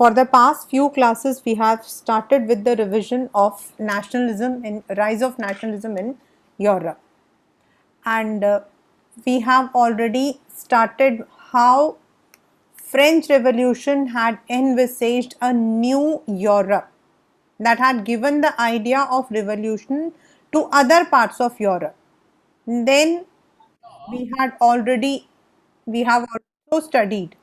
For the past few classes, we have started with the revision of nationalism in rise of nationalism in Europe, and we have already started how French Revolution had envisaged a new Europe that had given the idea of revolution to other parts of Europe. Then we had already we have also studied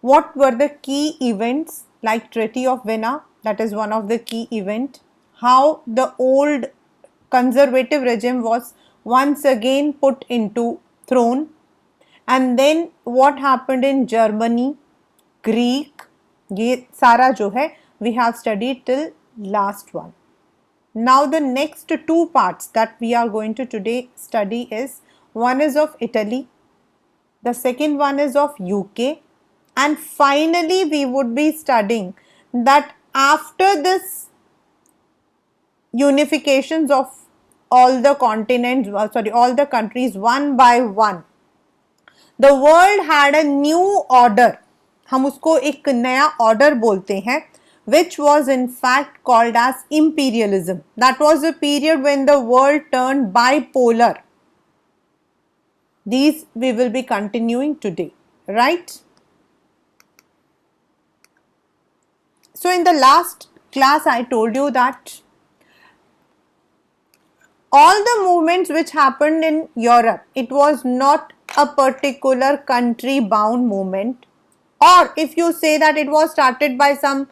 what were the key events like Treaty of Vienna, that is one of the key event, how the old conservative regime was once again put into throne, and then what happened in Germany, Greek, ये सारा जो है we have studied till last one. Now the next two parts that we are going to today study is, one is of Italy, the second one is of UK, and finally we would be studying that after this unifications of all the continents, all the countries one by one, the world had a new order. हम उसको एक नया order बोलते हैं, which was in fact called as imperialism. That was a period when the world turned bipolar. These we will be continuing today, right? So in the last class I told you that all the movements which happened in Europe, it was not a particular country bound movement, or if you say that it was started by some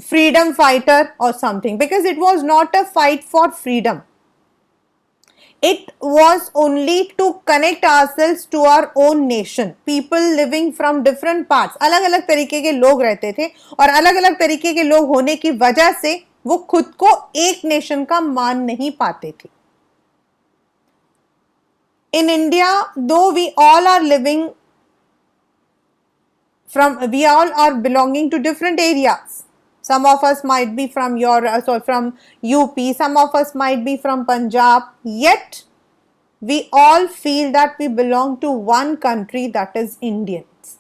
freedom fighter or something, because it was not a fight for freedom. It was only to connect ourselves to our own nation. People living from different parts, अलग अलग तरीके के लोग रहते थे, और अलग अलग तरीके के लोग होने की वजह से वो खुद को एक नेशन का मान नहीं पाते थे. In India, though we all are living we all are belonging to different areas. Some of us might be from from UP, some of us might be from Punjab, yet we all feel that we belong to one country, that is Indians.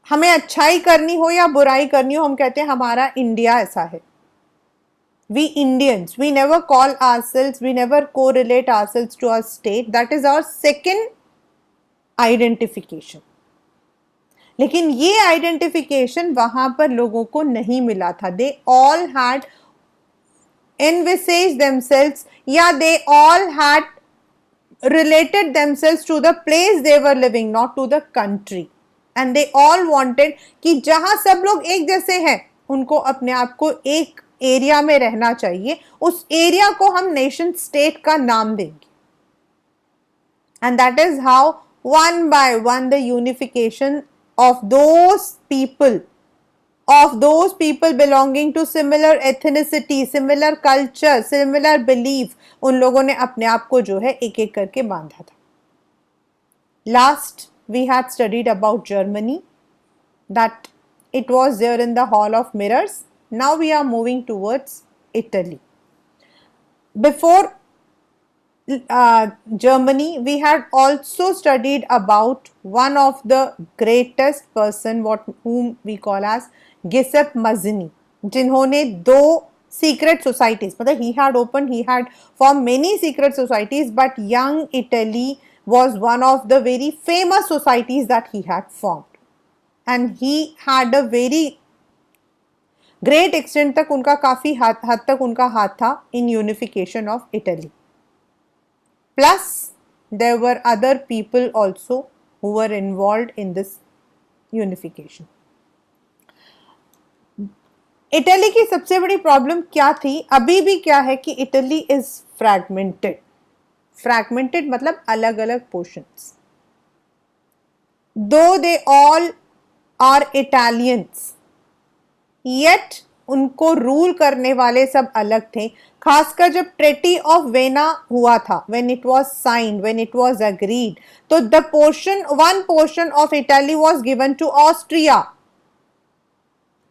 हमें अच्छाई करनी हो या बुराई करनी हो, हम कहते हैं हमारा इंडिया ऐसा है. We Indians, we never call ourselves, we never correlate ourselves to our state. That is our second identification. लेकिन ये आइडेंटिफिकेशन वहां पर लोगों को नहीं मिला था. They all had envisaged themselves, या they all had related themselves to the place they were living, not to the country, and they all wanted कि जहां सब लोग एक जैसे हैं उनको अपने आप को एक एरिया में रहना चाहिए, उस एरिया को हम नेशन स्टेट का नाम देंगे. And that is how one by one the unification of those people belonging to similar ethnicity, similar culture, similar belief, उन लोगों ने अपने आप को जो है एक एक करके बांधा था. Last we had studied about Germany, that it was there in the hall of mirrors. Now we are moving towards Italy. Before Germany, we had also studied about one of the greatest person, whom we call as Giuseppe Mazzini, जिन्होंने दो secret societies, मतलब he had formed many secret societies, but Young Italy was one of the very famous societies that he had formed, and he had a very great extent तक उनका काफी हद तक उनका हाथ था in unification of Italy. Plus, there were other people also who were involved in this unification. Italy की सबसे बड़ी प्रॉब्लम क्या थी, अभी भी क्या है कि इटली इज फ्रैगमेंटेड. फ्रैगमेंटेड मतलब अलग अलग portions. Though they all are Italians, yet उनको रूल करने वाले सब अलग थे. खासकर जब ट्रेटी ऑफ वेना हुआ था, when it was signed, when it was agreed, तो one portion of Italy was given to Austria,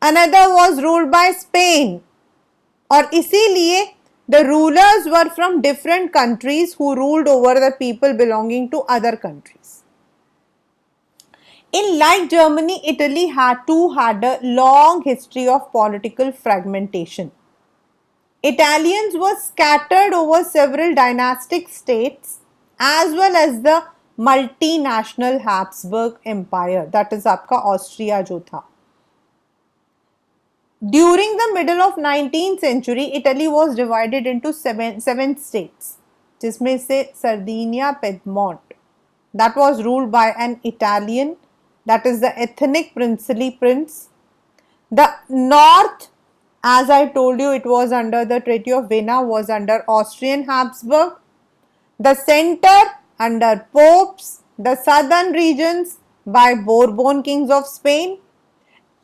another was ruled by Spain, और इसीलिए The rulers were from different countries who ruled over the people belonging to other countries. In like Germany, Italy had a long history of political fragmentation. Italians were scattered over several dynastic states as well as the multinational Habsburg Empire, that is आपका Austria जो था. During the middle of 19th century, Italy was divided into seven states, जिसमें से Sardinia, Piedmont, that was ruled by an Italian, that is the ethnic princely prince. The north, as I told you, it was under the Treaty of Vienna, was under Austrian Habsburg. The center under popes, the southern regions by Bourbon kings of Spain.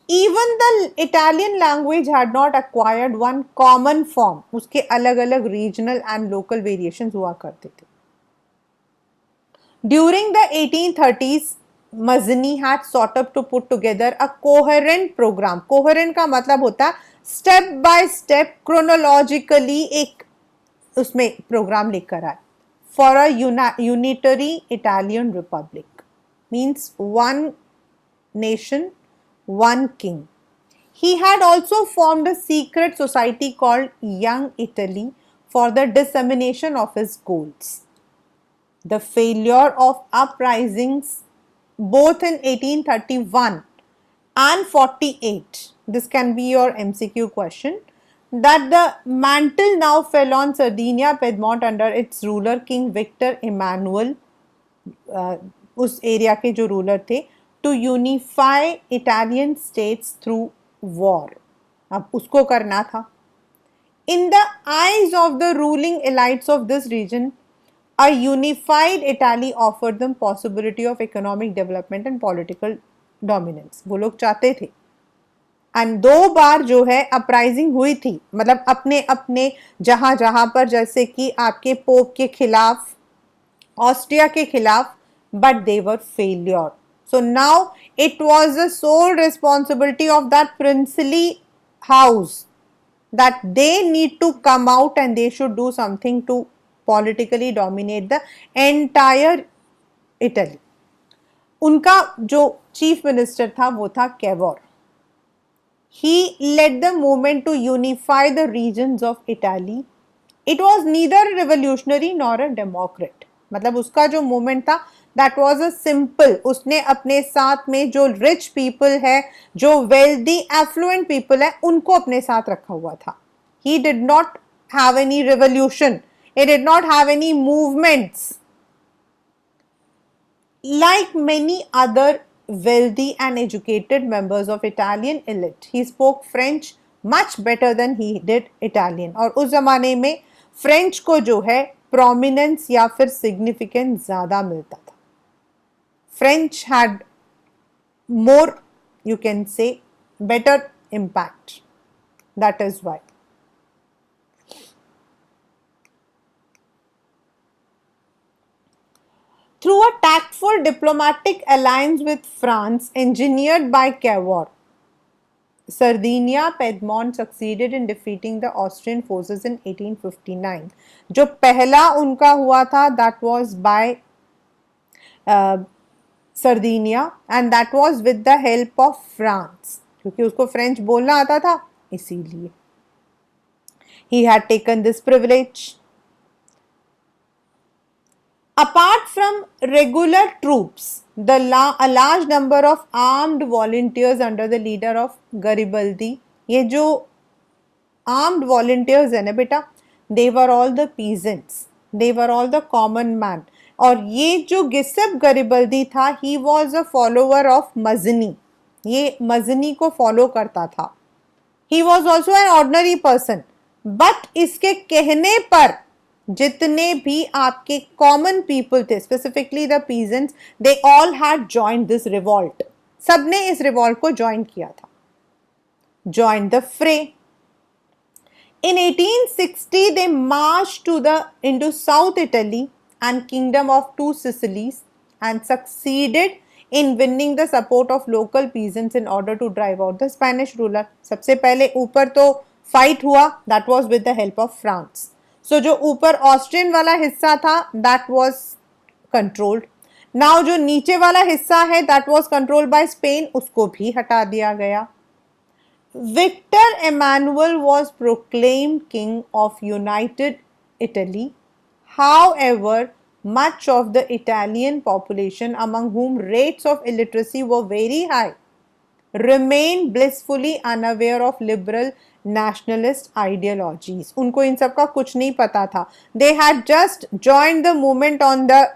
Even the Italian language had not acquired one common form. उसके अलग अलग regional and local variations हुआ करते थे. During the 1830s, Mazzini had sought up to put together a coherent program. Coherent का मतलब होता है step by step chronologically एक उसमें program लेकर आए. For a unitary Italian republic, means one nation, one king. He had also formed a secret society called Young Italy for the dissemination of his goals. The failure of uprisings both in 1831 and 48, this can be your MCQ question, that the mantle now fell on Sardinia, Piedmont under its ruler King Victor Emmanuel, उस area के जो ruler थे, to unify Italian states through war. अब उसको करना था. In the eyes of the ruling elites of this region, a unified Italy offered them possibility of economic development and political dominance. वो लोग चाहते थे. एंड 2 बार जो है अपराइजिंग हुई थी, मतलब अपने अपने जहां जहां पर, जैसे कि आपके पोप के खिलाफ, ऑस्ट्रिया के खिलाफ, but they were failure. So now it was the sole responsibility of that princely house that they need to come out and they should do something to politically dominate the entire Italy. उनका जो chief minister था वो था Cavour. He led the movement to unify the regions of Italy. It was neither revolutionary nor a democrat. मतलब उसका जो movement था, that was a simple, उसने अपने साथ में जो rich people है, जो wealthy affluent people है, उनको अपने साथ रखा हुआ था. He did not have any revolution. He did not have any movements. Like many other wealthy and educated members of Italian elite, he spoke French much better than he did Italian. और उस जमाने में French को जो है prominence या फिर significance ज़्यादा मिलता था. French had more, you can say, better impact. That is why. Through a tactful diplomatic alliance with France engineered by Cavour, Sardinia, Piedmont succeeded in defeating the Austrian forces in 1859. जो पहला उनका हुआ था, that was by Sardinia, and that was with the help of France, क्योंकि उसको French बोलना आता था, इसीलिए. He had taken this privilege. Apart from regular troops, a large number of armed volunteers under the leader of Garibaldi, ये जो armed volunteers है ना बेटा, they were all the peasants, they were all the common man. और ये जो गिसेप गरिबल्दी था, he was a follower of Mazzini, ये मजनी को फॉलो करता था. He was also an ordinary person, but इसके कहने पर जितने भी आपके कॉमन पीपल थे, specifically the peasants, they all had joined this revolt. सबने इस रिवॉल्ट को ज्वाइन किया था. जॉइन द फ्रे. In 1860, they marched into South Italy and Kingdom of Two Sicilies and succeeded in winning the support of local peasants in order to drive out the Spanish ruler. सबसे पहले ऊपर तो fight हुआ, that was with the help of France. So जो ऊपर Austrian वाला हिस्सा था दैट वाज कंट्रोल्ड. नाउ जो नीचे वाला हिस्सा है that was controlled by Spain, उसको भी हटा दिया गया. Victor Emmanuel was proclaimed king of United Italy. However, much of the Italian population, among whom rates of illiteracy were very high, remained blissfully unaware of liberal nationalist ideologies. उनको इन सब का कुछ नहीं पता था. They had just joined the movement on the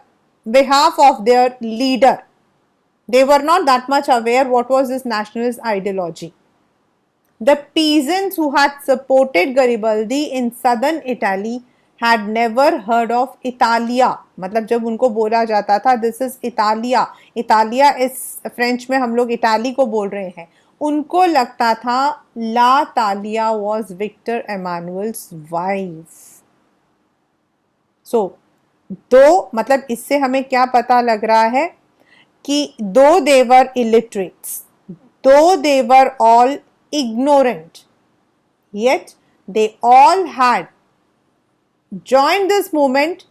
behalf of their leader. They were not that much aware what was this nationalist ideology. The peasants who had supported Garibaldi in southern Italy had never heard of Italia. मतलब जब उनको बोला जाता था this is Italia, Italia इस French में हम लोग इटाली को बोल रहे हैं, उनको लगता था ला तालिया was Victor Emmanuel's wife. So, दो मतलब इससे हमें क्या पता लग रहा है कि दो they were illiterates, though they were all ignorant, yet they all had joined this movement,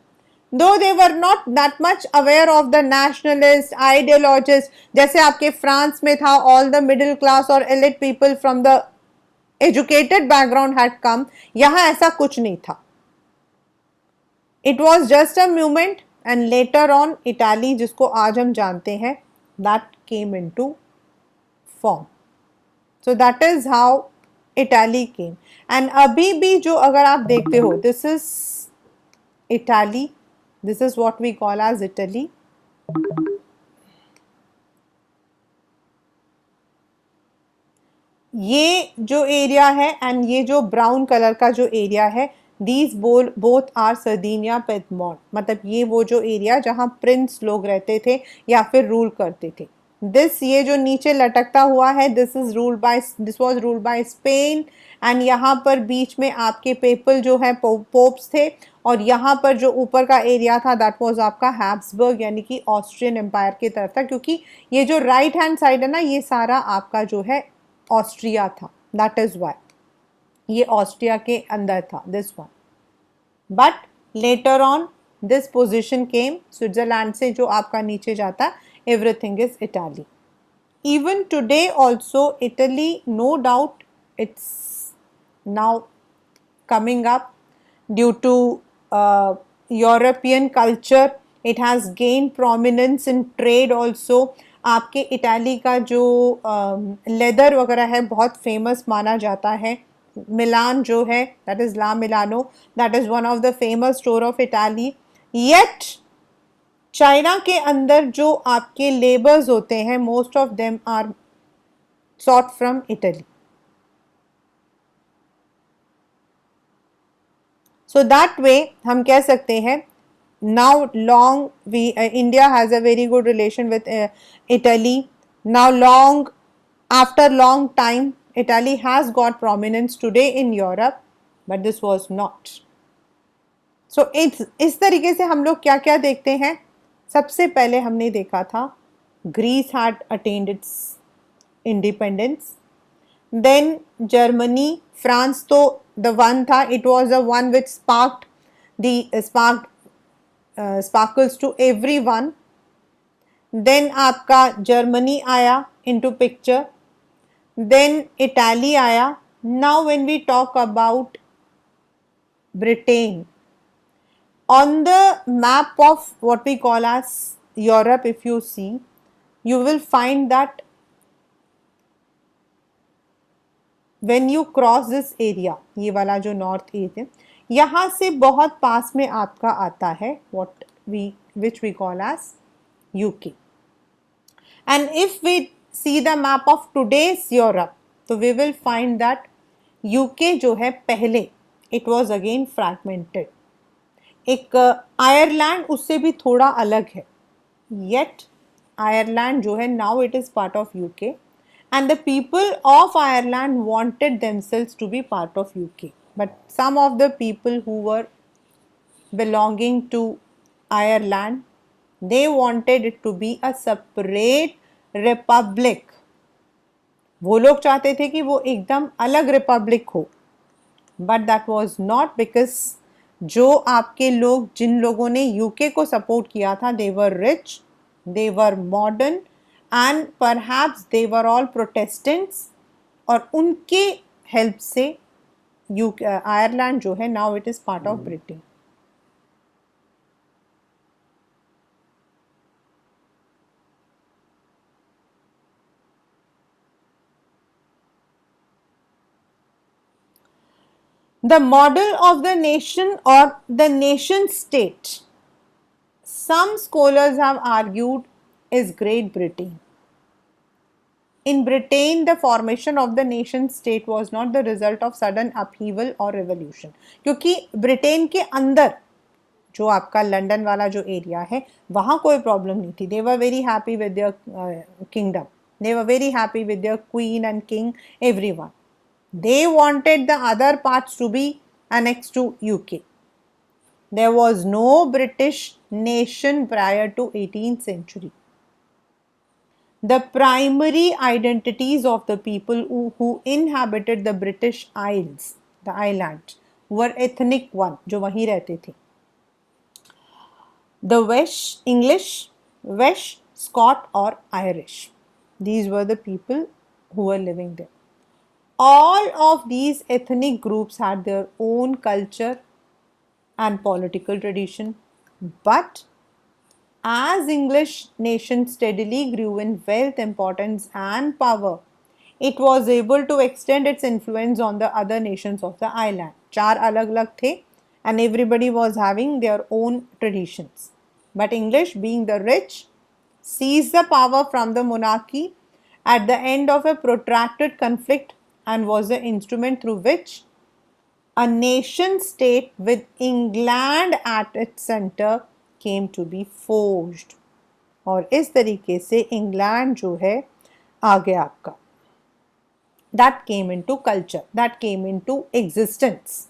though they were not that much aware of the nationalist ideologists. जैसे आपके फ्रांस में था, all the middle class or elite people from the educated background had come. यहाँ ऐसा कुछ नहीं था. It was just a movement and later on Italy जिसको आज हम जानते हैं that came into form. So that is how Italy came. And अभी भी जो अगर आप देखते हो, this is Italy, this is what we call as Italy. ये जो एरिया है एंड ये जो ब्राउन कलर का जो एरिया है, these both are Sardinia Piedmont. मतलब ये वो जो एरिया जहाँ प्रिंस लोग रहते थे या फिर रूल करते थे. दिस ये जो नीचे लटकता हुआ है this was ruled by Spain. And यहाँ पर बीच में आपके पेपल जो है पोप्स थे, और यहाँ पर जो ऊपर का एरिया था दैट वाज आपका हैब्सबर्ग यानी कि ऑस्ट्रियन एम्पायर की तरफ था, क्योंकि ये जो राइट हैंड साइड है ना ये सारा आपका जो है ऑस्ट्रिया था. दैट इज वाई ये ऑस्ट्रिया के अंदर था this one. But later on this position came Switzerland से जो आपका नीचे जाता, everything is Italy. Even today also Italy, no doubt it's now coming up due to European culture. It has gained prominence in trade also. आपके Italy का जो leather वगैरह है बहुत फेमस माना जाता है. मिलान जो है that is La Milano, that is one of the famous store of Italy. Yet China के अंदर जो आपके लेबर्स होते हैं most of them are sort from Italy. So that way हम कह सकते हैं now long we India has a very good relation with Italy. Now long after long time Italy has got prominence today in Europe, but this was not. So इस तरीके से हम लोग क्या क्या देखते हैं. सबसे पहले हमने देखा था Greece had attend its independence. Then Germany, France तो द वन था, it was the one which sparkles to everyone. Then आपका जर्मनी आया इनटू पिक्चर, देन इटाली आया. Now when we talk about Britain, on the map of what we call as Europe, if you see, you will find that when you cross this area, ये वाला जो north east है, यहाँ से बहुत पास में आपका आता है which we call as UK. And if we see the map of today's Europe, तो we will find that UK जो है पहले it was again fragmented. एक आयरलैंड उससे भी थोड़ा अलग है. येट आयरलैंड जो है now it is part of UK, and the people of Ireland wanted themselves to be part of UK, but some of the people who were belonging to Ireland they wanted it to be a separate republic. वो लोग चाहते थे कि वो एकदम अलग Republic हो. But that was not because जो आपके लोग, जिन लोगों ने यूके को सपोर्ट किया था, they were rich, they were modern and perhaps they were all Protestants, और उनके हेल्प से आयरलैंड जो है now it is part of Britain. The model of the nation or the nation state, some scholars have argued, is Great Britain. In Britain, the formation of the nation state was not the result of sudden upheaval or revolution. क्योंकि Britain के अंदर जो आपका London वाला जो area है वहाँ कोई प्रॉब्लम नहीं थी. They were very happy with their kingdom, they were very happy with their queen and king, everyone. They wanted the other parts to be annexed to UK. There was no British nation prior to 18th century. The primary identities of the people who inhabited the British Isles, the islands, were ethnic one, जो वहीं रहते थे. The Welsh, English, Welsh, Scot or Irish. These were the people who were living there. All of these ethnic groups had their own culture and political tradition, but as English nation steadily grew in wealth, importance and power, it was able to extend its influence on the other nations of the island. चार अलग अलग थे and everybody was having their own traditions. But English, being the rich, seized the power from the monarchy at the end of a protracted conflict and was the instrument through which a nation state with England at its center came to be forged. और इस तरीके से England जो है आ गया आपका. That came into culture, that came into existence.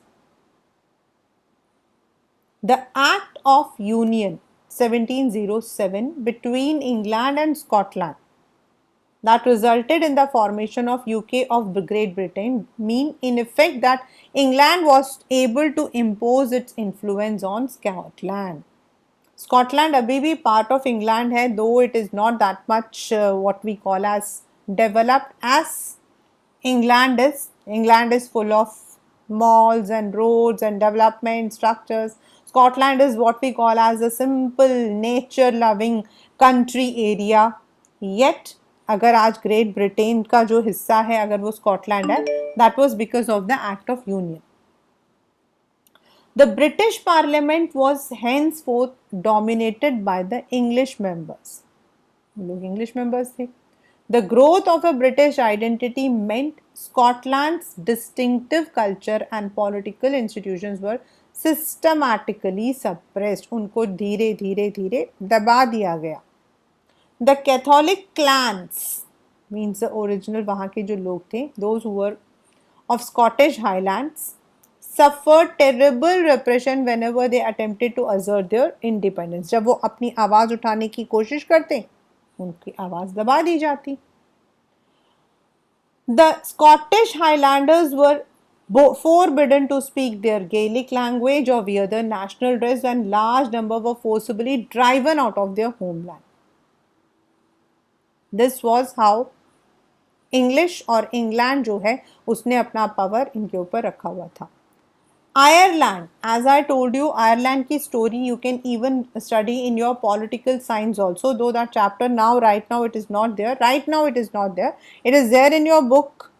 The Act of Union 1707 between England and Scotland that resulted in the formation of UK of Great Britain mean in effect that England was able to impose its influence on Scotland. Scotland अभी भी part of England है, though it is not that much what we call as developed as England is. England is full of malls and roads and development structures. Scotland is what we call as a simple nature loving country area. Yet अगर आज great Britain का जो हिस्सा है अगर वो Scotland है, that was because of the act of union. The British Parliament was henceforth dominated by the English members. लोग English members थे. The growth of a British identity meant Scotland's distinctive culture and political institutions were systematically suppressed. उनको धीरे धीरे धीरे दबा दिया गया. The Catholic clans, means the original वहाँ के जो लोग थे, those who were of Scottish Highlands, suffered terrible repression whenever they attempted to assert their independence. जब वो अपनी आवाज़ उठाने की कोशिश करते, उनकी आवाज़ दबा दी जाती. The Scottish Highlanders were forbidden to speak their Gaelic language or wear their national dress, and large number were forcibly driven out of their homeland. This was how English और England जो है उसने अपना पावर इनके ऊपर रखा हुआ था. Ireland, as I told you, Ireland की story you can even study in your political science also, though that chapter now right now it is not there. Right now it is not there. It is there in your book,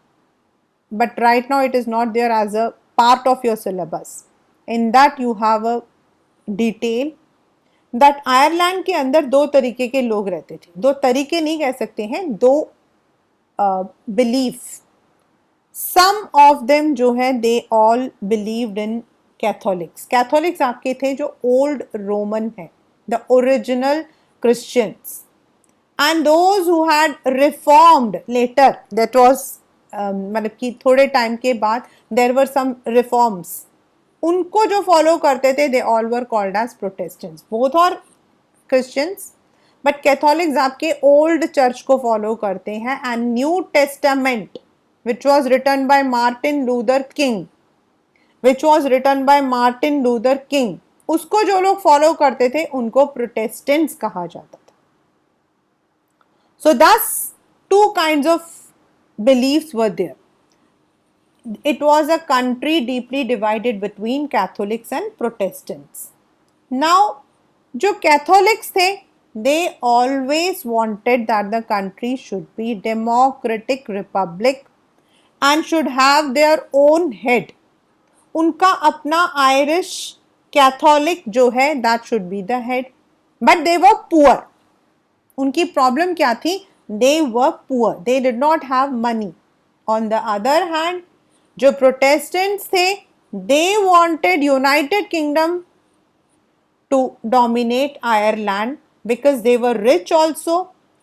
but right now it is not there as a part of your syllabus. In that you have a detail that Ireland के अंदर दो तरीके के लोग रहते थे. दो तरीके नहीं कह सकते हैं, दो बिलीफ. सम ऑफ देम जो है they all believed in Catholics. Catholics आपके थे जो ओल्ड रोमन है, the original Christians, and those who had reformed later, that was मतलब कि थोड़े टाइम के बाद देयर वर सम रिफॉर्म्स, उनको जो फॉलो करते थे they all were called as Protestants. Both और क्रिश्चियंस, बट कैथोलिक्स आपके ओल्ड चर्च को फॉलो करते हैं. And New Testament which was written by Martin Luther King which was written by Martin Luther King. उसको जो लोग फॉलो करते थे उनको प्रोटेस्टेंट्स कहा जाता था. So thus two kinds of beliefs were there. It was a country deeply divided between Catholics and Protestants. Now, जो Catholics थे, they always wanted that the country should be democratic republic and should have their own head. उनका अपना Irish Catholic जो है that should be the head, but they were poor. उनकी problem क्या थी? They were poor, they did not have money. On the other hand जो Protestants थे, they wanted United Kingdom to dominate Ireland because they were rich also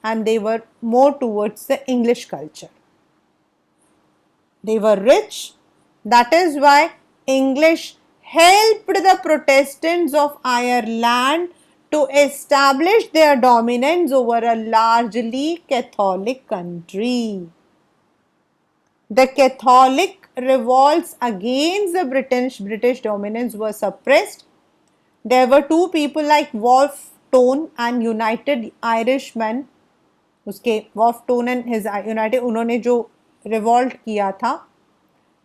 and they were more towards the English culture. They were rich, that is why English helped the Protestants of Ireland to establish their dominance over a largely Catholic country. The Catholic revolts against the British dominance were suppressed. There were two people like Wolfe Tone and United Irishmen. उसके Wolfe Tone and his United, उन्होंने जो revolt किया था.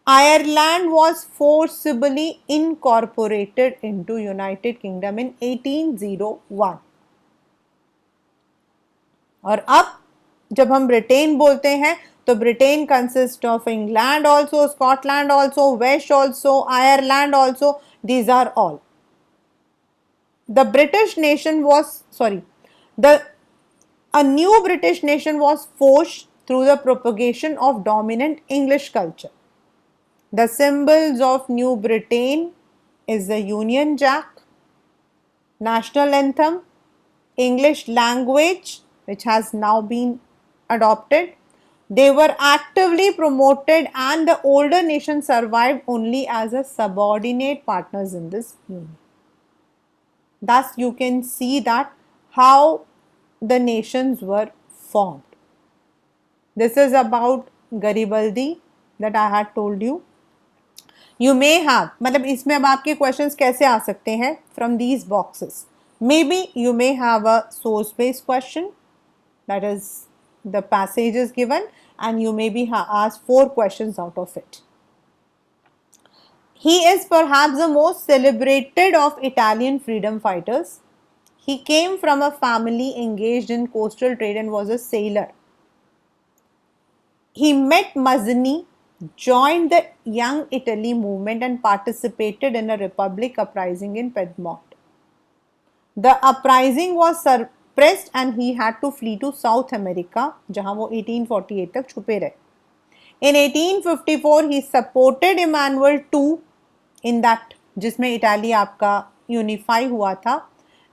Ireland was forcibly incorporated into United Kingdom in 1801. और अब जब हम Britain बोलते हैं तो Britain consist of England also, Scotland also, west also, Ireland also. These are all. The British nation was, sorry, a new British nation was forged through the propagation of dominant English culture. The symbols of New Britain is the Union Jack, national anthem, English language, which has now been adopted. They were actively promoted and the older nation survived only as a subordinate partners in this union. Thus, you can see that how the nations were formed. This is about Garibaldi that I had told you. You may have, मतलब इसमें अब आपके questions कैसे आ सकते हैं from these boxes. Maybe you may have a source based question, that is the passage is given and you may be asked 4 questions out of it. He is perhaps the most celebrated of Italian freedom fighters. He came from a family engaged in coastal trade and was a sailor. He met Mazzini, joined the Young Italy movement and participated in a republic uprising in Piedmont. The uprising was suppressed and he had to flee to South America, जहाँ वो 1848 तक छुपे रहे. In 1854 he supported Emmanuel II in that, जिसमें Italy आपका unify हुआ था,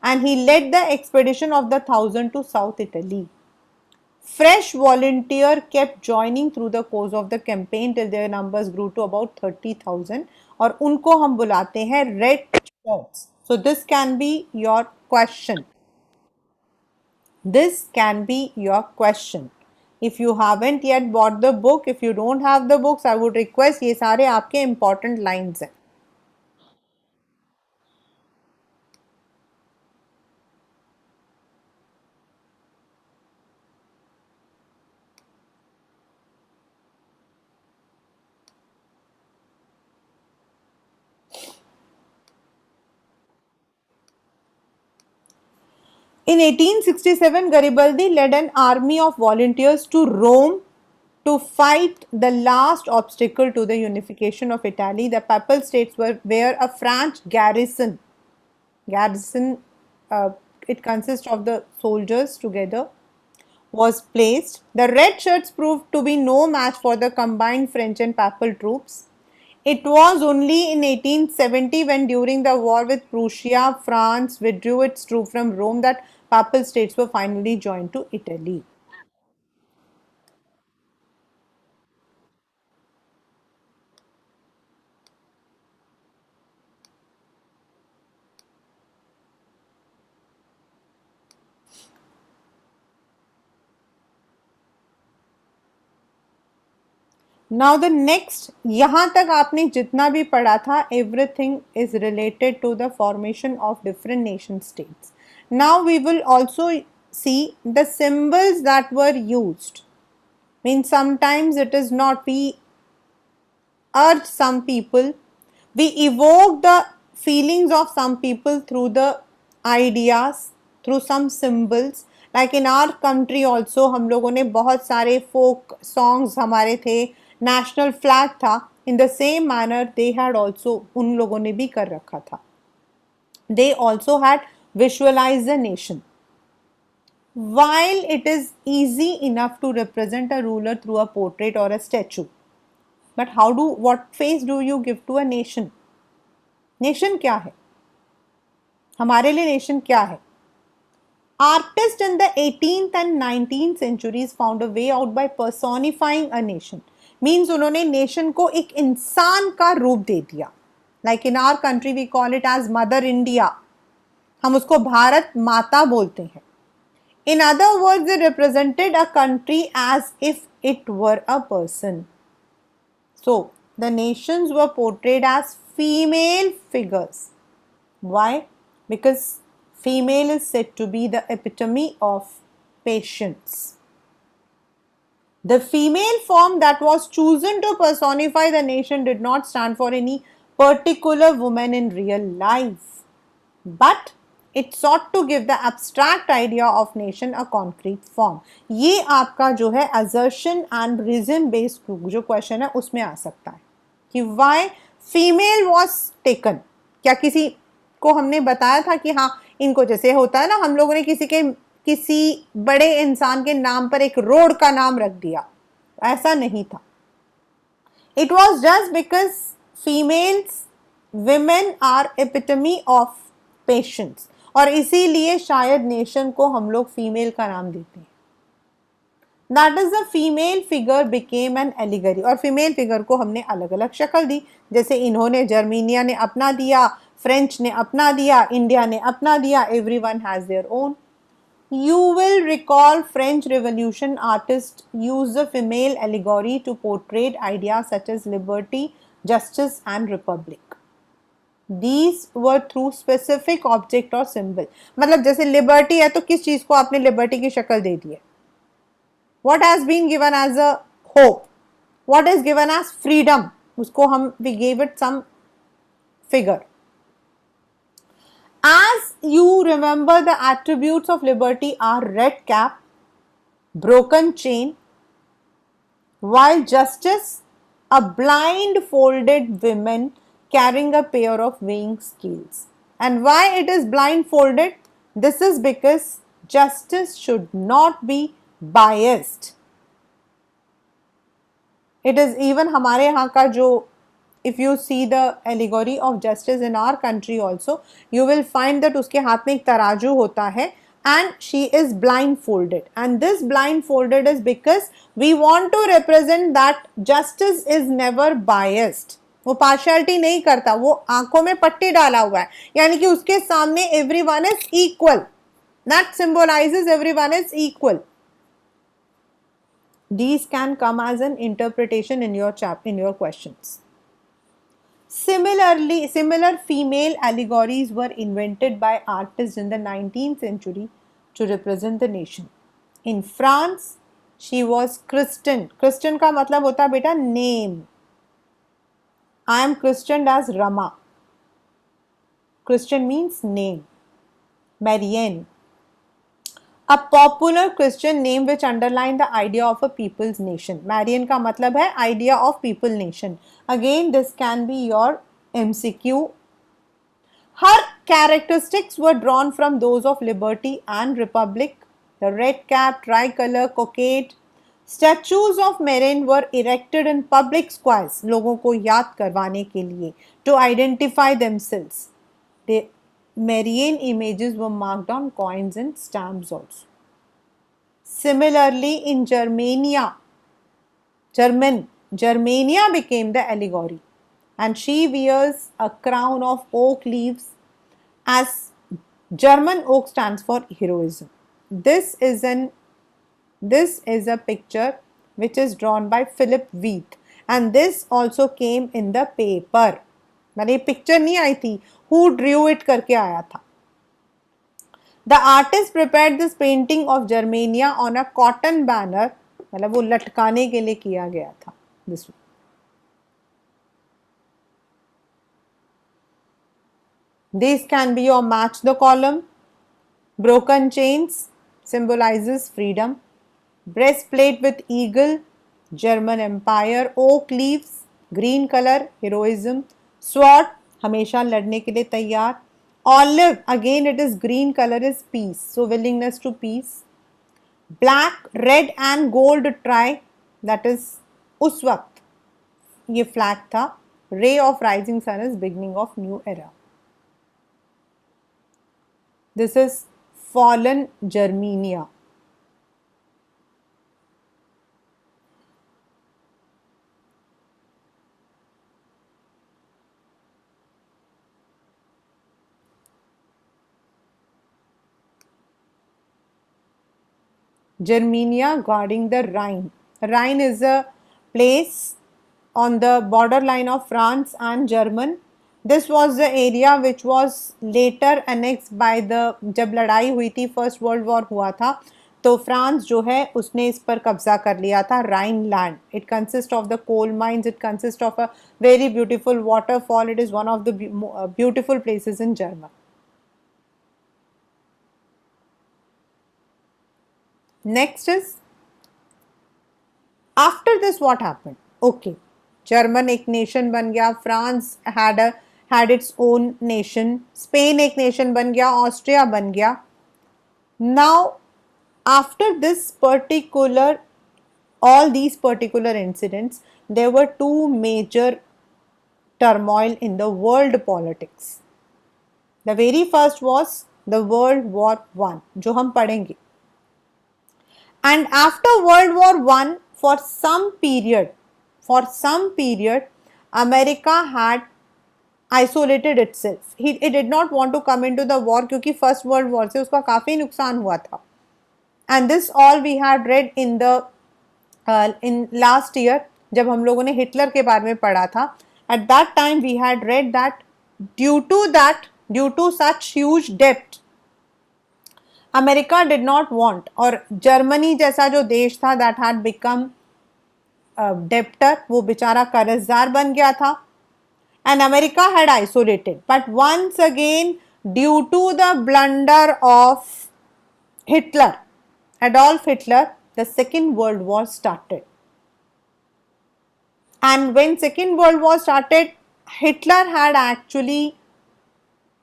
and he led the expedition of the 1000 to South Italy. Fresh volunteer kept joining through the course of the campaign till their numbers grew to about 30,000 और उनको हम बुलाते हैं red shirts. So this can be your question. This can be your question. If you haven't yet bought the book, if you don't have the books, I would request, ये सारे आपके important lines हैं. In 1867, Garibaldi led an army of volunteers to Rome to fight the last obstacle to the unification of Italy. The Papal States were where a French garrison, uh, it consists of the soldiers together, was placed. The red shirts proved to be no match for the combined French and Papal troops. It was only in 1870 when during the war with Prussia, France withdrew its troops from Rome that Papal States were finally joined to Italy. Now the next, यहाँ तक आपने जितना भी पढ़ा था everything is related to the formation of different nation states. Now we will also see the symbols that were used. Means sometimes it is not, we urge some people, we evoke the feelings of some people through the ideas, through some symbols. Like in our country also हम लोगों ने बहुत सारे folk songs हमारे थे, national flag था. In the same manner they had also, उन लोगों ने भी कर रखा था. They also had visualized the nation. While it is easy enough to represent a ruler through a portrait or a statue, but what face do you give to a nation? Nation क्या है? हमारे लिए nation क्या है? Artists in the 18th and 19th centuries found a way out by personifying a nation. Means उन्होंने nation को एक इंसान का रूप दे दिया. Like in our country we call it as Mother India. हम उसको भारत माता बोलते हैं. In other words, they represented a country as if it were a person. So, the nations were portrayed as female figures. Why? Because female is said to be the epitome of patience. The female form that was chosen to personify the nation did not stand for any particular woman in real life, but it sought to give the abstract idea of nation a concrete form. ये आपका जो है assertion and reason based जो question है उसमें आ सकता है कि why female was taken. क्या किसी को हमने बताया था कि हाँ इनको, जैसे होता है ना हम लोगों ने किसी बड़े इंसान के नाम पर एक रोड का नाम रख दिया, ऐसा नहीं था. It was just because females, women are epitome of patience, और इसीलिए शायद नेशन को हम लोग फीमेल का नाम देते हैं. That is the female figure became an allegory, और फीमेल फिगर को हमने अलग अलग शक्ल दी. जैसे इन्होंने, जर्मीनिया ने अपना दिया, फ्रेंच ने अपना दिया, इंडिया ने अपना दिया. Everyone has their own. You will recall French Revolution artists used the female allegory to portray ideas such as liberty, justice and republic. These were through specific object or symbol. मतलब जैसे liberty है तो किस चीज को आपने liberty की शक्ल दे दी है? What has been given as a hope? What is given as freedom? उसको हम we gave it some figure. As you remember, the attributes of liberty are red cap, broken chain, while justice, a blindfolded woman carrying a pair of weighing scales. And why it is blindfolded? This is because justice should not be biased. It is even हमारे यहाँ का जो, if you see the allegory of justice in our country also, you will find that उसके हाथ में एक तराजू होता है and she is blindfolded. And this blindfolded is because we want to represent that justice is never biased. वो partiality नहीं करता, वो आंखों में पट्टी डाला हुआ है, यानी कि उसके सामने everyone is equal. That symbolizes everyone is equal. These can come as an interpretation in your questions. Similarly, similar female allegories were invented by artists in the 19th century to represent the nation. In France, she was Christian. Christian का मतलब होता है बेटा name. I am christened as Rama. Christian means name. Marianne, a popular Christian name which underlined the idea of a people's nation. Marianne का मतलब है idea of people nation. Again, this can be your MCQ. Her characteristics were drawn from those of liberty and republic. The red cap, tricolor, cockade. Statues of Marianne were erected in public squares, लोगों को याद करवाने के लिए, to identify themselves. The Marianne images were marked on coins and stamps also. Similarly, in Germania became the allegory, and she wears a crown of oak leaves, as German oak stands for heroism. This is a picture which is drawn by Philip Weith, and this also came in the paper. मैंने picture नहीं आई थी, who drew it करके आया था. The artist prepared this painting of Germania on a cotton banner, मतलब वो लटकाने के लिए किया गया था. This one. These can be your match the column. Broken chains symbolizes freedom. Breastplate with eagle, German Empire. Oak leaves, green color, heroism. Sword, हमेशा लड़ने के लिए तैयार. Olive, again it is green color, is peace, so willingness to peace. Black, red and gold try, that is उस वक्त ये flag था. Ray of rising sun is beginning of new era. This is fallen Germania. Germania guarding the Rhine. Rhine is a place on the borderline of France and German. This was the area which was later annexed by the, जब लड़ाई हुई थी, first world war हुआ था, तो France जो है उसने इस पर कब्जा कर लिया था, Rhineland. It consist of the coal mines, it consist of a very beautiful waterfall. It is one of the beautiful places in German. Next is, after this what happened? Okay, German एक nation बन गया, France had its own nation, Spain एक nation बन गया, Austria बन गया. Now after this particular, all these particular incidents, there were two major turmoil in the world politics. The very first was the World War I, जो हम पढ़ेंगे. And after World War I, for some period, America had isolated itself. It did not want to come into the war क्योंकि First World War से उसका काफ़ी नुकसान हुआ था. And this all we had read in the in last year, जब हम लोगों ने हिटलर के बारे में पढ़ा था. At that time we had read that due to such huge debt, America did not want, और जर्मनी जैसा जो देश था दैट हैड बिकम डेप्टर, वो बेचारा कर्जदार बन गया था, and America had isolated. But once again due to the blunder of Hitler, Adolf Hitler, the Second World War started. And when Second World War started, Hitler had actually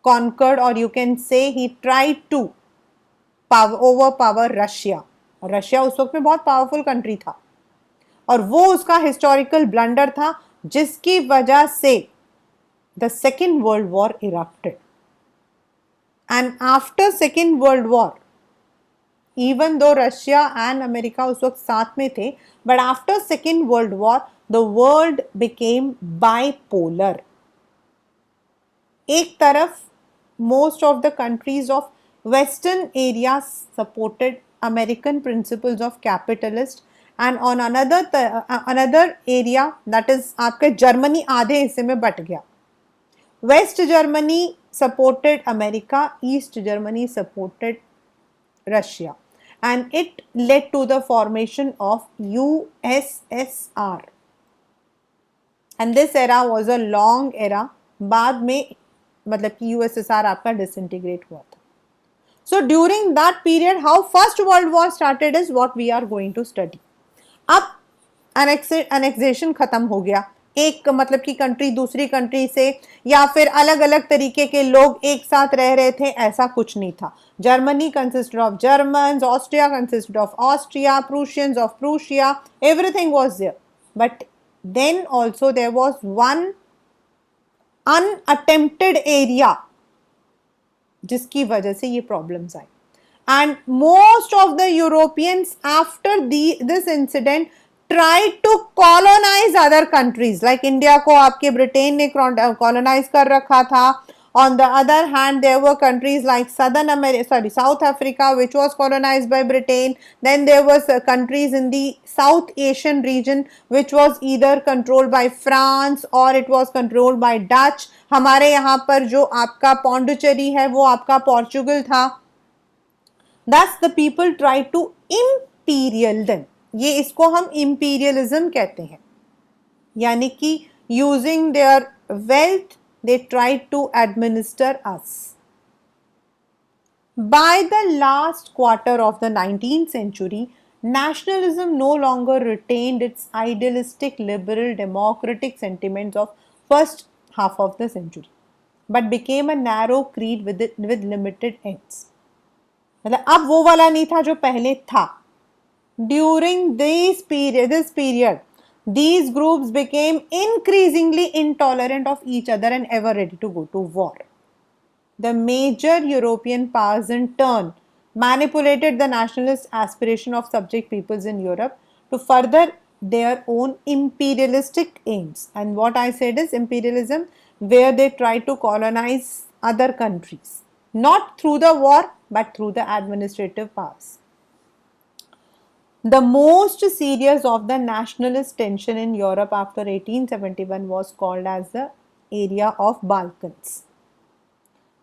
conquered, or you can say he tried to overpower Russia. Russia उस वक्त में बहुत powerful country था, और वो उसका historical blunder था जिसकी वजह से the Second World war erupted. And after second World war, even though Russia and America उस वक्त साथ में थे, but after Second World War the world became bipolar. एक तरफ most of the countries of western areas supported American principles of capitalist, and on another area, that is आपके Germany आधे हिस्से में बट गया. West Germany supported America, East Germany supported Russia, and it led to the formation of USSR. And this era was a long era. बाद में मतलब कि USSR आपका disintegrate हुआ था. So during that period, how First World War started is what we are going to study. अब annexation खत्म हो गया, एक मतलब कि कंट्री दूसरी कंट्री से या फिर अलग अलग तरीके के लोग एक साथ रह रहे थे, ऐसा कुछ नहीं था. Germany consisted of Germans, Austria consisted of Austria, Prussians of Prussia, everything was there. But then also there was one unattempted area जिसकी वजह से ये प्रॉब्लम्स आई. And most of the Europeans after this incident tried to colonize other countries, like India को आपके Britain ने colonize कर रखा था, On the other hand, there were countries like South Africa, which was colonized by Britain. Then there was countries in the South Asian region, which was either controlled by France or it was controlled by Dutch. हमारे यहाँ पर जो आपका पौंडुचेरी है वो आपका Portugal था. Thus the people try to imperial them. ये इसको हम imperialism कहते हैं. यानी कि using their wealth they tried to administer us. By the last quarter of the 19th century, nationalism no longer retained its idealistic liberal democratic sentiments of first half of the century, but became a narrow creed with limited ends. मतलब अब वो वाला नहीं था जो पहले था. During this period, these groups became increasingly intolerant of each other and ever ready to go to war. The major European powers in turn manipulated the nationalist aspiration of subject peoples in Europe to further their own imperialistic aims. And what I said is imperialism, where they try to colonize other countries, not through the war but through the administrative powers. The most serious of the nationalist tension in Europe after 1871 was called as the area of Balkans.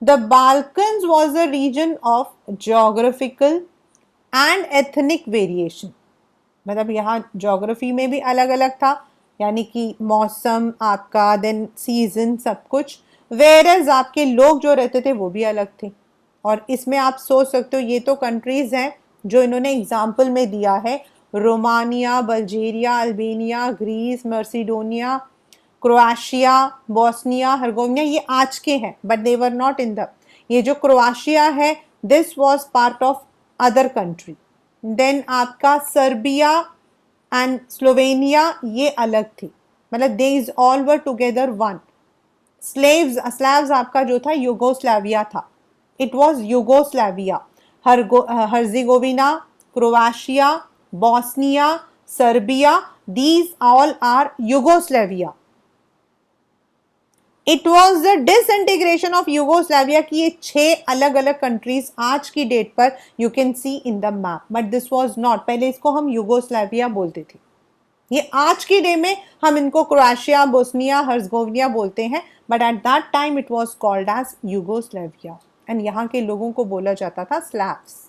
The Balkans was a region of geographical and ethnic variation. मतलब यहाँ geography में भी अलग अलग था, यानी कि मौसम आपका then season सब कुछ, whereas आपके लोग जो रहते थे वो भी अलग थे. और इसमें आप सोच सकते हो ये तो कंट्रीज हैं जो इन्होंने एग्जाम्पल में दिया है. Romania, Bulgaria, Albania, Greece, Macedonia, Croatia, Bosnia Herzegovina, ये आज के हैं but they were not in the. ये जो क्रोएशिया है this was part of other country. Then आपका सर्बिया एंड स्लोवेनिया ये अलग थी. मतलब they is all were together one. Slavs आपका जो था यूगोस्लाविया था. It was Yugoslavia, Herzegovina, Croatia, Bosnia, Serbia, these all are Yugoslavia. It was the disintegration of Yugoslavia कि ये 6 अलग अलग countries आज की डेट पर you can see in the map, but this was not. पहले इसको हम यूगोस्लाविया बोलते थे. ये आज की डे में हम इनको क्रोएशिया, बोस्निया, हर्जगोविना बोलते हैं, but at that time it was called as Yugoslavia. And यहाँ के लोगों को बोला जाता था स्लैव्स.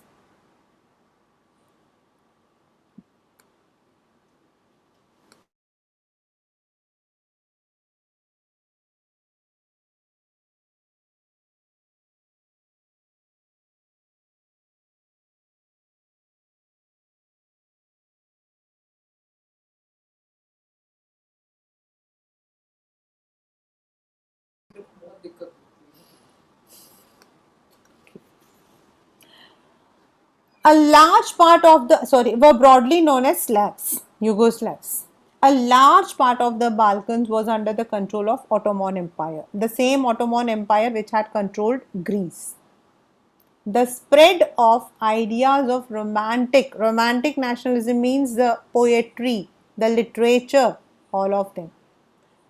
A large part of the were broadly known as Slavs, Yugoslavs. A large part of the Balkans was under the control of Ottoman Empire, the same Ottoman Empire which had controlled Greece. The spread of ideas of romantic nationalism means the poetry, the literature, all of them,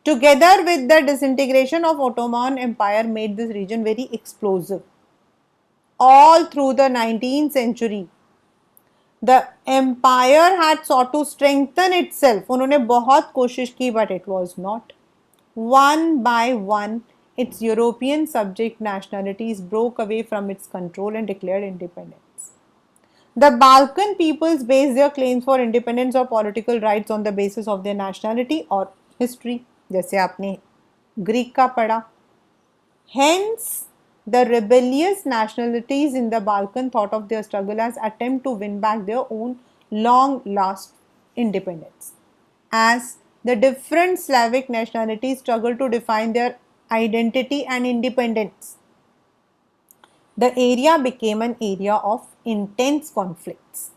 together with the disintegration of Ottoman Empire made this region very explosive. All through the 19th century, the empire had sought to strengthen itself. उन्होंने बहुत कोशिश की, but it was not. One by one, its European subject nationalities broke away from its control and declared independence. The Balkan peoples based their claims for independence or political rights on the basis of their nationality or history. जैसे आपने Greek का पढ़ा. Hence, the rebellious nationalities in the Balkan thought of their struggle as attempt to win back their own long-lost independence. As the different Slavic nationalities struggle to define their identity and independence, the area became an area of intense conflicts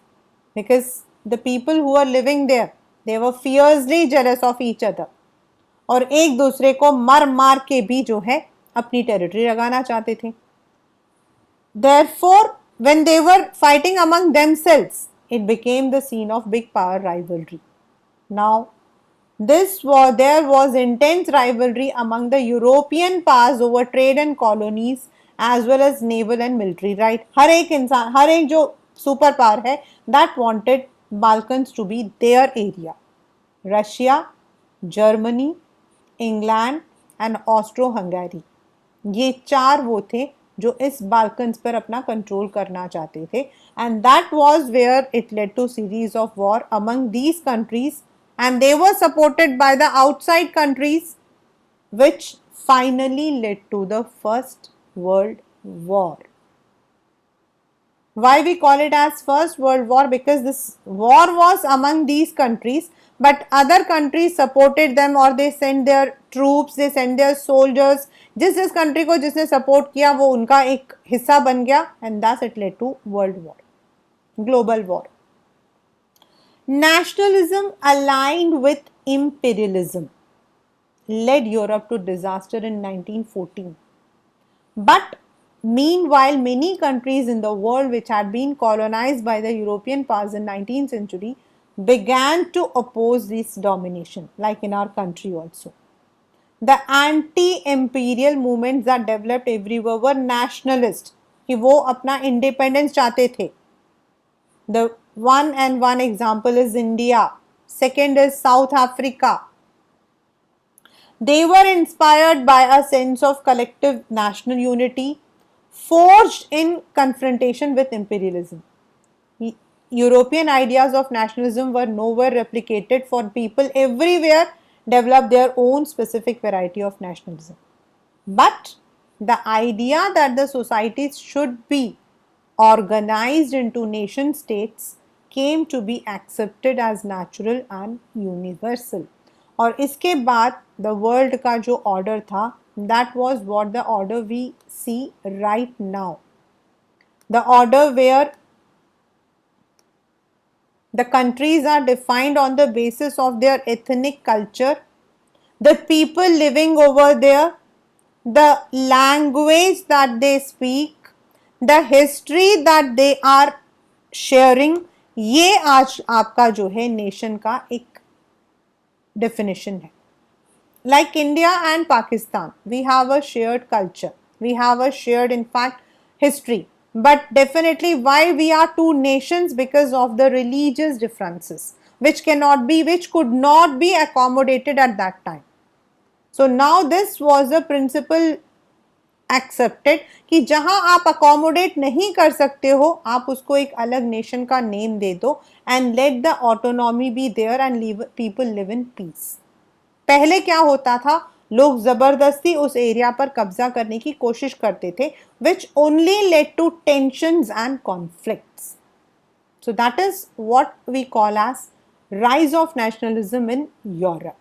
because the people who are living there, they were fiercely jealous of each other और एक दूसरे को मर मार के भी जो है अपनी टेरिटरी लगाना चाहते थे. Therefore, when they were fighting among themselves, it became the scene of big power rivalry. Now, There was intense rivalry among the European powers over trade and colonies as well as naval and military right. हर एक इंसान हर एक जो super power है that wanted Balkans to be their area. Russia, Germany, England and Austro-Hungary, ये चार वो थे जो इस बाल्कन्स पर अपना कंट्रोल करना चाहते थे and that was where it led to series of war among these countries and they were supported by the outside countries, which finally led to the First World War. Why we call it as First World War? Because this war was among these countries, but other countries supported them or they sent their troops, they sent their soldiers. जिस country को जिसने support किया वो उनका एक हिस्सा बन गया and thus it led to World War, global war. Nationalism aligned with imperialism led Europe to disaster in 1914. But meanwhile, many countries in the world which had been colonized by the European powers in 19th century began to oppose this domination, like in our country also. The anti-imperial movements that developed everywhere were nationalist, कि वो अपना independence चाहते थे. The one example is India. Second is South Africa. They were inspired by a sense of collective national unity forged in confrontation with imperialism. European ideas of nationalism were nowhere replicated, for people everywhere developed their own specific variety of nationalism. But the idea that the societies should be organized into nation states came to be accepted as natural and universal. और इसके बाद the world का जो order था, that was what the order we see right now. The order where the countries are defined on the basis of their ethnic culture, the people living over there, the language that they speak, the history that they are sharing. ये आज आपका जो है nation का एक definition है. Like India and Pakistan, we have a shared culture, we have a shared in fact history, but definitely why we are two nations? Because of the religious differences which could not be accommodated at that time. So now this was a principle accepted कि जहां आप accommodate नहीं कर सकते हो आप उसको एक अलग nation का name दे दो and let the autonomy be there and people live in peace. पहले क्या होता था, लोग जबरदस्ती उस एरिया पर कब्जा करने की कोशिश करते थे, which only led to tensions and conflicts. So that is what we call as rise of nationalism in Europe.